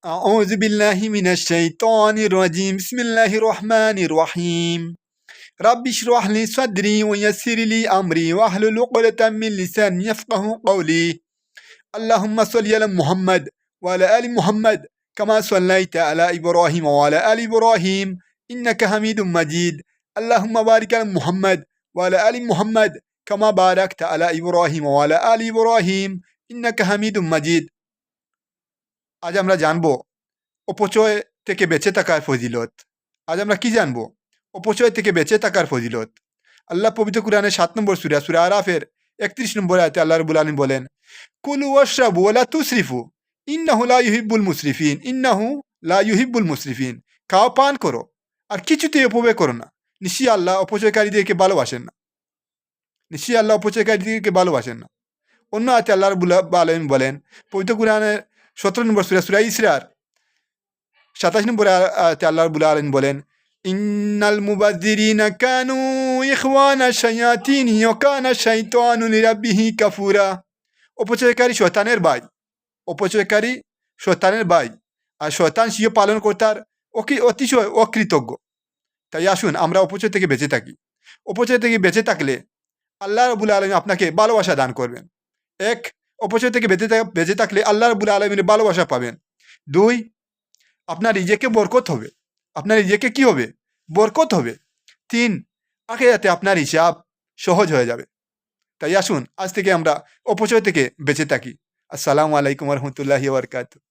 أعوذ بالله من الشيطان الرجيم بسم الله الرحمن الرحيم رب اشرح لي صدري ويسر لي أمري واحلل عقدة من لساني يفقه قولي اللهم صل على محمد وعلى آل محمد كما صليت على إبراهيم وعلى آل إبراهيم إنك حميد مجيد اللهم بارك على محمد وعلى آل محمد كما باركت على إبراهيم وعلى آل إبراهيم إنك حميد مجيد আজ আমরা জানবো অপচয় থেকে বেঁচে থাকার ফজিলত। আজ আমরা কি জানবো? অপচয় থেকে বেঁচে থাকার ফজিলত। আল্লাহ পবিত্র কুরআনের 7 নম্বর সূরা সূরা আরাফের 31 নম্বর আয়াতে আল্লাহ রাব্বুল আলামিন বলেন, কুলু ওয়াশরাবু ওয়া লা তুসরিফু ইন্নাহু লা ইউহিব্বুল মুসরিফিন ইন্নাহু লা ইউহিব্বুল মুসরিফিন। খাও পান করো আর কিছুতেই অপব্যয় করো না। নিশ্চয়ই আল্লাহ অপচয়কারীদেরকে ভালোবাসেন না। নিশ্চয়ই আল্লাহ অপচয়কারীদেরকে ভালোবাসেন না। অন্য আয়াতে আল্লাহ রাব্বুল আলামিন বলেন পবিত্র কুরআনের 17 নম্বর সূরা সূরা ইসরার 27 নম্বর আয়াতে আল্লাহ রাব্বুল আলামিন বলেন, ইন্নাল মুবাযযিরিনা কানু ইখওয়ানা শায়াতিন ওয়া কানা শাইতানু লিরাব্বিহি কাফুরা। অপচয়কারী শয়তানের ভাই। অপচয়কারী শয়তানের ভাই। আর শয়তান স্বীয় পালনকর্তার অতিশয় অকৃতজ্ঞ। তাই আসুন আমরা অপচয় থেকে বেঁচে থাকি। অপচয় থেকে বেঁচে থাকলে আল্লাহ রাব্বুল আলামিন আপনাকে ভালোবাসা দান করবেন। এক, অপচয় থেকে বেঁচে থাকলে আল্লাহ রাব্বুল আলামিনের ভালোবাসা পাবেন। দুই, আপনার রিজেকে বরকত হবে। আপনার রিজেকে কি হবে? বরকত হবে। তিন, আখিরাতে আপনার হিসাব সহজ হয়ে যাবে। তাই আসুন আজ থেকে আমরা অপচয় থেকে বেঁচে থাকি। আসসালামু আলাইকুম ওয়া রাহমাতুল্লাহি ওয়া বারাকাতুহু।